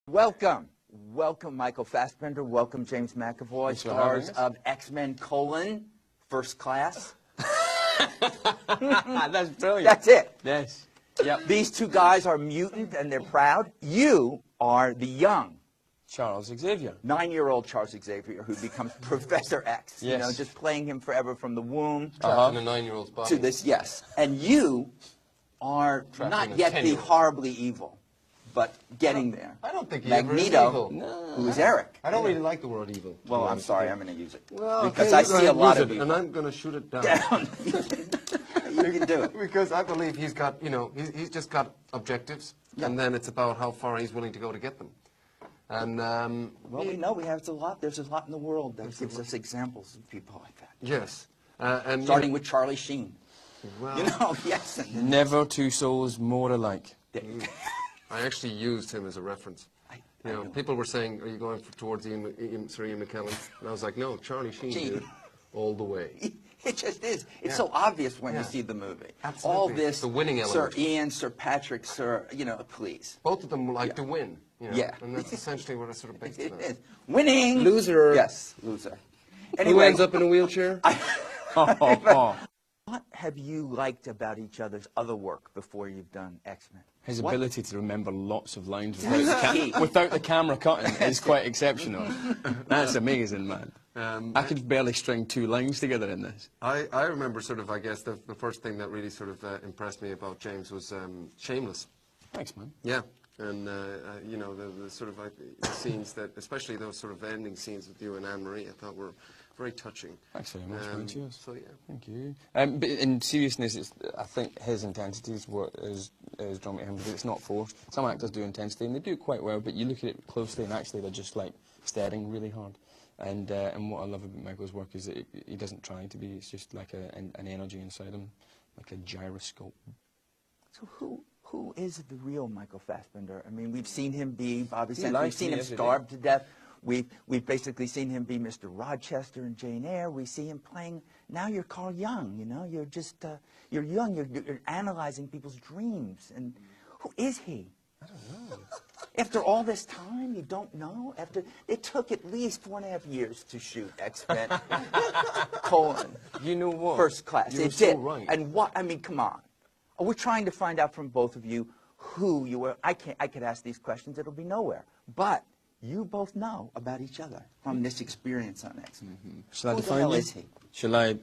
Welcome. Welcome, Michael Fassbender. Welcome, James Mcavoy, stars of X-Men: First Class. That's brilliant. That's it. Yes. Yep. These two guys are mutant and they're proud. You are the young Charles Xavier. 9-year-old Charles Xavier who becomes Professor X. Yes. You know, just playing him forever from the womb Trapped in a 9-year-old's body. to this. Yes. And you are not yet the horribly evil, but getting there. I don't think he Magneto, ever is evil. who is Eric. I don't really like the word evil. Well, I'm sorry, I'm going to use it. Well, because I see a lot of it, and I'm going to shoot it down. You can do it. Because I believe he's got, you know, he's just got objectives, and then it's about how far he's willing to go to get them. And well, we know there's a lot in the world that gives us examples of people like that. Yes, and starting with Charlie Sheen. Well, you know, yes. Never two souls more alike. I actually used him as a reference. You know, people were saying, "Are you going towards Sir Ian McKellen?" And I was like, "No, Charlie Sheen, dude, all the way." It just is. It's so obvious when you see the movie. Absolutely. All this, the winning element. Sir Ian, Sir Patrick, Sir, you know, please. Both of them like to win. You know? Yeah. And that's essentially what it's sort of based on. It is. Winning. Loser. Yes, loser. Anyway, who ends up in a wheelchair? What have you liked about each other's other work before you've done X-Men? His ability to remember lots of lines without the camera cutting is quite exceptional. That's amazing, man. I could barely string 2 lines together in this. I remember sort of, I guess, the first thing that really sort of impressed me about James was Shameless. Thanks, man. Yeah. And, you know, the sort of the scenes that, especially those sort of ending scenes with you and Anne-Marie, I thought were very touching. Thanks very much, man. Cheers. So, yeah. Thank you. But in seriousness, I think his intensity is what is drawn to him, because it's not forced. Some actors do intensity, and they do it quite well, but you look at it closely, and actually they're just, like, staring really hard. And what I love about Michael's work is that he doesn't try to be. It's just like an energy inside him, like a gyroscope. So who is the real Michael Fassbender? I mean, we've seen him be Bobby Sands. We've seen him starved to death. We've basically seen him be Mr. Rochester in Jane Eyre. We see him playing. Now you're Carl Jung. You know, you're just you're young. You're analyzing people's dreams. And who is he? I don't know. After all this time, you don't know? After it took at least 4.5 years to shoot X-Men: You know what? First Class. You're It so did. right. And what? I mean, come on. We're trying to find out from both of you who you were. I could ask these questions. It'll be nowhere. But you both know about each other from this experience on X-Men. Shall I Who define the hell you? is he? Shall I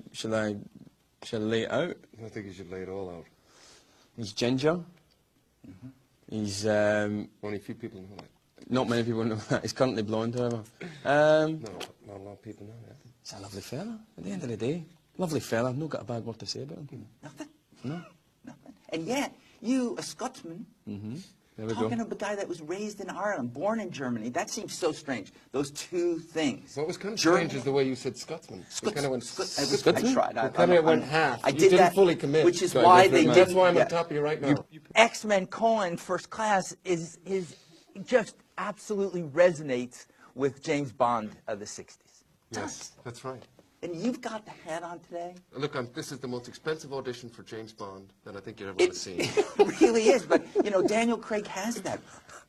lay it out? I think you should lay it all out. He's ginger. He's Only a few people know that. not many people know that. He's currently blonde, however. No, not a lot of people know that. He's a lovely fella. At the end of the day, lovely fella. I've not got a bad word to say about him. Nothing. No. Nothing. And yet, you, a Scotsman, There we talking go. of a guy that was raised in Ireland, born in Germany. That seems so strange. Those two things. What was kind of strange is the way you said Scotsman. You kind of went I tried. You kind of went half. I You did didn't that, fully commit. which is Sorry, why they that's didn't. why I'm on top of you right now. X-Men: First Class is just absolutely resonates with James Bond of the 60s. Yes, that's right. And you've got the hat on today. Look, this is the most expensive audition for James Bond that I think you've ever going to see. It really is. But, you know, Daniel Craig has that.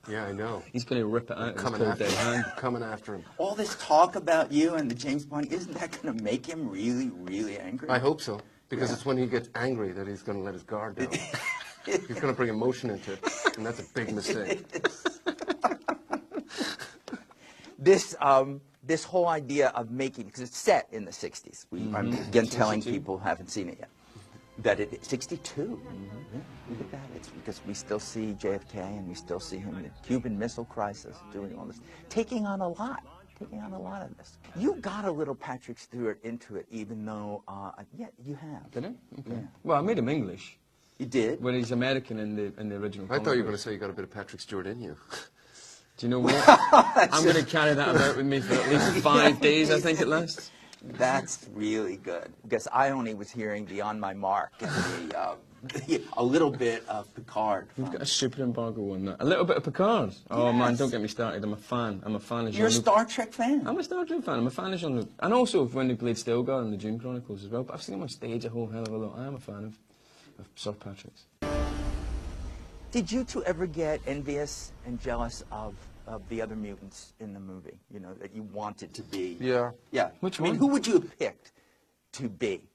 Yeah, I know. He's going to rip it out. Coming after him. All this talk about you and the James Bond, isn't that going to make him really, really angry? I hope so, because it's when he gets angry that he's going to let his guard down. He's going to bring emotion into it, and that's a big mistake. This whole idea of making, because it's set in the 60s. I'm again telling people who haven't seen it yet, that it is 62. Look at that. It's because we still see JFK and we still see him in the Cuban Missile Crisis doing all this, taking on a lot of this. You got a little Patrick Stewart into it, even though, yeah, you have. Did I? Okay. Yeah. Well, I made him English. You did? When he's American in the original. I thought you were going to say you got a bit of Patrick Stewart in you. Do you know what? I'm going to carry that about with me for at least 5 days, I think it lasts. That's really good, because I only was hearing the On My Mark and a little bit of Picard. We've got a super embargo on that. A little bit of Picard. Oh, man, don't get me started. I'm a fan. I'm a fan of Jean-Luc. You're a Star Trek fan? I'm a Star Trek fan. I'm a fan of Jean-Luc. And also when he played Stilgar in the Dune Chronicles as well. But I've seen him on stage a whole hell of a lot. I am a fan of Sir Patrick's. Did you two ever get envious and jealous of of the other mutants in the movie, you know, that you wanted to be? Yeah. Yeah. Which I mean, one? who would you have picked to be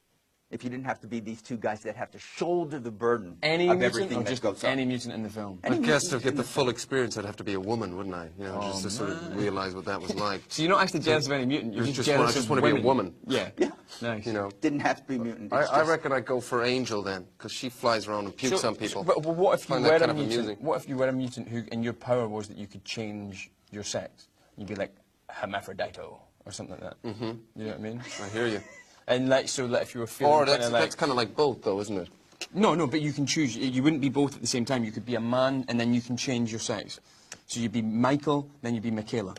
if you didn't have to be these two guys that have to shoulder the burden Any of mutant everything or that just goes on? any mutant in the film? I guess to get the full experience, I'd have to be a woman, wouldn't I? You know, Oh, just to sort of realize what that was like. So you're not actually jealous of any mutant, you're just jealous I just of want to be a women. woman. Yeah. Yeah. Nice. You know, Didn't have to be mutant. It's I just- reckon I'd go for Angel then, because she flies around and pukes on people. But what if you Find were that a kind of mutant? amusing. What if you were a mutant who, and your power was that you could change your sex? You'd be like hermaphrodito or something like that. Mm-hmm. You know what I mean? I hear you. And like, so that if you were feeling Or kinda that's kind of like both, though, isn't it? No, but you can choose. You wouldn't be both at the same time. You could be a man, and then you can change your sex. So you'd be Michael, then you'd be Michaela.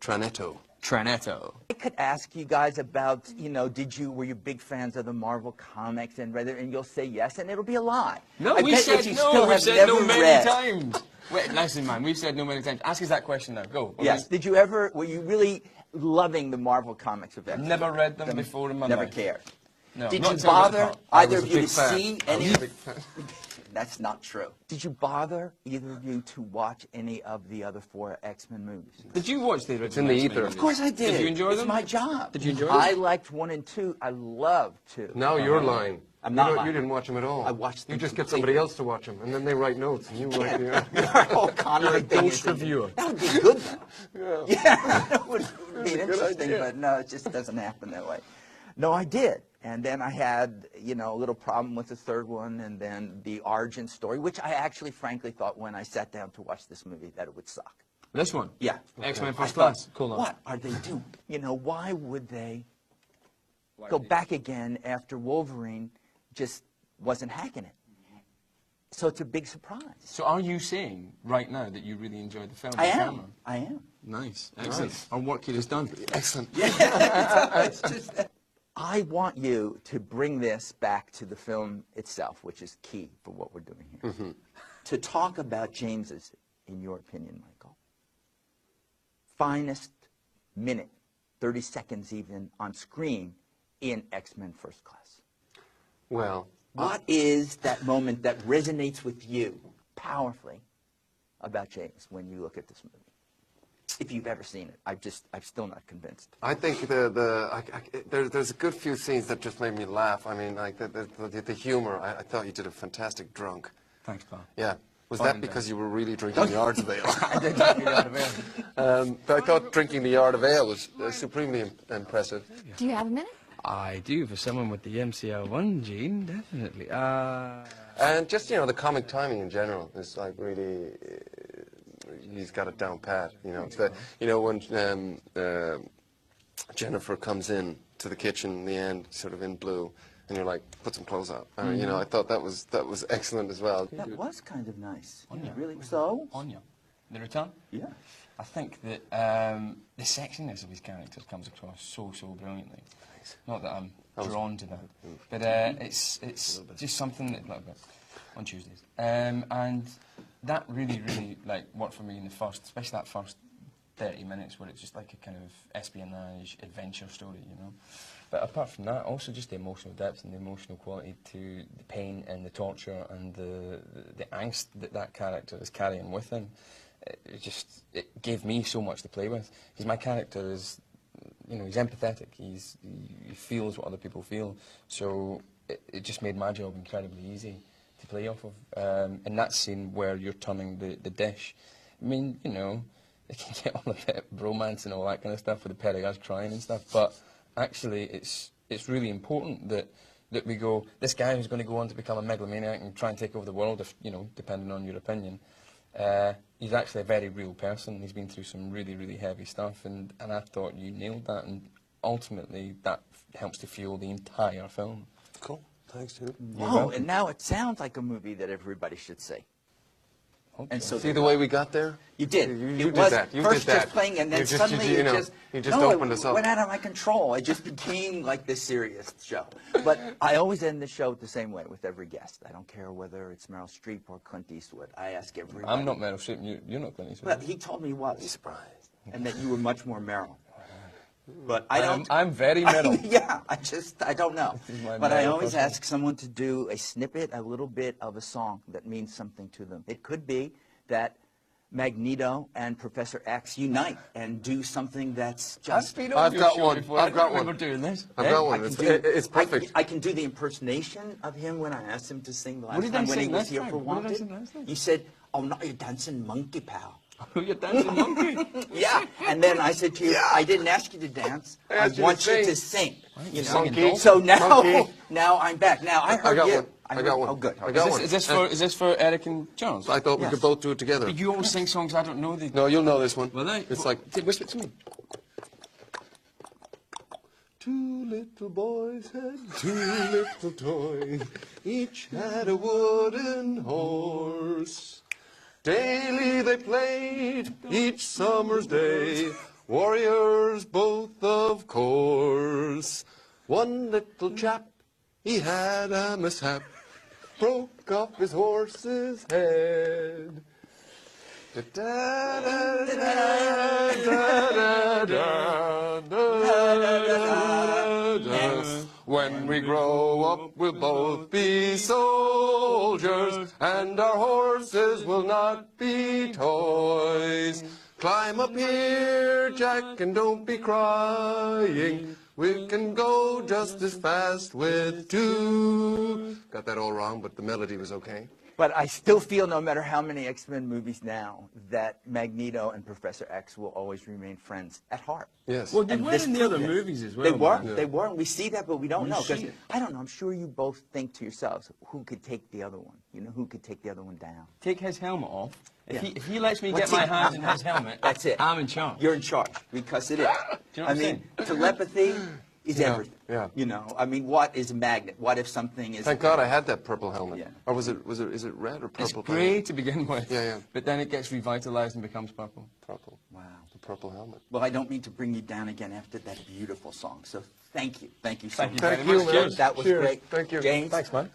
Tranetto. Tranetto. I could ask you guys about, you know, were you big fans of the Marvel comics, and you'll say yes, and it'll be a lie. No, I we bet said if you no. still We've have said never no many read- times. Wait, listen, man. We've said no many times. Ask us that question now. Go. Yes. Did you were you really loving the Marvel comics of X-Men? Never read them before in my Never life. cared. No, Did not you until I was bother caught. I either was of a you big to fan. see I any was of a big fan. That's not true. Did you bother either of you to watch any of the other 4 X-Men movies? Did you watch the original? It's in the X-Men ether. movies? Of course I did. Did you enjoy it's them? my job. Did you enjoy I them? liked 1 and 2. I loved 2. Now you're lying. I'm not lying. You didn't watch them at all. I watched You them just get completely. somebody else to watch them, and then they write notes, and you write the... Our whole Connery thing ghost is- reviewer. That would be good, though. Yeah, that would be a good interesting, idea. but no, it just doesn't happen that way. No, I did. And then I had, you know, a little problem with the 3rd one, and then the origin story, which I actually, frankly, thought when I sat down to watch this movie that it would suck. This one? Yeah. X-Men I First thought, Class. Cool. What are they doing? You know, why would they go back again after Wolverine just wasn't hacking it? So it's a big surprise. So are you saying right now that you really enjoyed the film? I The am. camera? I am. Nice. Excellent. Nice. Our work here is done. Excellent. It's just, I want you to bring this back to the film itself, which is key for what we're doing here. Mm-hmm. To talk about James's, in your opinion, Michael, finest minute, 30 seconds even, on screen in X-Men First Class. Well, What is that moment that resonates with you powerfully about James when you look at this movie? If you've ever seen it, I'm still not convinced. I think there's a good few scenes that just made me laugh. I mean, like the humor. I thought you did a fantastic drunk. Thanks, pal. Yeah. Was Fine, that because you were really drinking the Yard of Ale? I did not get out of here. But I thought drinking the Yard of Ale was supremely impressive. Do you have a minute? I do, for someone with the MCL1 gene, definitely. And just, you know, the comic timing in general is like really, he's got it down pat. You know, it's the, you know, when Jennifer comes in to the kitchen in the end, sort of in blue, and you're like, put some clothes on. You know, I thought that was excellent as well. That was kind of nice. Anya. Really? So? Anya. The return? Yeah. I think that the sexiness of his characters comes across so brilliantly. Not that I'm drawn to that, but it's just something that like on Tuesdays, and that really like worked for me in the first, especially that first 30 minutes where it's just like a kind of espionage adventure story, you know. But apart from that, also just the emotional depth and the emotional quality to the pain and the torture and the angst that character is carrying with him. It gave me so much to play with, because my character is, you know, he's empathetic. He feels what other people feel. So it just made my job incredibly easy to play off of. In that scene where you're turning the dish, I mean, you know, it can get all a bit romance and all that kind of stuff with the pair of guys crying and stuff. But actually, it's really important that we go, this guy who's going to go on to become a megalomaniac and try and take over the world, if, you know, depending on your opinion. He's actually a very real person. He's been through some really heavy stuff, and I thought you nailed that, and ultimately that helps to fuel the entire film. Cool. Thanks, dude. Whoa, and now it sounds like a movie that everybody should see. And so See the way we got there? you did. You It did was that. You first did that. just playing, and then You just- suddenly you know, it just you just no, opened it us up. went out of my control. It just became like this serious show. But I always end the show the same way with every guest. I don't care whether it's Meryl Streep or Clint Eastwood. I ask everybody. I'm not Meryl Streep. You're not Clint Eastwood. Well, he told me he was surprised, and that you were much more Meryl. But I don't. I'm very Meryl. Yeah, I don't know. This is my But I Meryl always person. ask someone to do a snippet, a little bit of a song that means something to them. It could be that Magneto and Professor X unite and do something that's just... I've got one. I've got one. We're doing this. I've got one. It's perfect. I can do the impersonation of him when I asked him to sing the last did time I when he sing was last here time? for What did I Wanted. sing last time? You said, "Oh, not your dancing monkey, pal." Oh, you're dancing monkey. Yeah, and then I said to you, I didn't ask you to dance. I want you to sing. You know? Monkey. So now, Monkey. now I'm back. Now I heard got you. one. I got one. Oh, good. I got one. Is this for Eric and Charles? I thought we could both do it together. But you always sing songs I don't know. No, you'll know this one. Will I? It's like... Whisper it to me. Two little boys had two little toys. Each had a wooden horse. Daily they played each summer's day. Warriors both, of course. One little chap, he had a mishap. Broke up his horse's head. Da da da da da da da da. When we grow up, we'll both be soldiers, and our horses will not be toys. Climb up here, Jack, and don't be crying. We can go just as fast with two. Got that all wrong, but the melody was okay. But I still feel, no matter how many X-Men movies now, that Magneto and Professor X will always remain friends at heart. Yes. Well, they And were this in the other proved it. movies as well. They were, man. they were, and we see that, but we don't know. Because see it. I don't know. I'm sure you both think to yourselves, who could take the other one? You know, who could take the other one down? Take his helmet off. If, Yeah. if he lets me What's get my he- hands in his helmet, That's it. I'm in charge. You're in charge because it is. Do you know what I I'm mean, telepathy is Yeah, everything. yeah. You know, I mean, what is a magnet? What if something is? Thank God I had that purple helmet. Yeah. Or is it red or It's purple? grey to begin with. Yeah, yeah. But then it gets revitalized and becomes purple. Purple. Wow. The purple helmet. Well, I don't mean to bring you down again after that beautiful song. So thank you. Thank you so Thank you much. very much. man. Cheers. That was Cheers. great. Thank you. James. Thanks, man.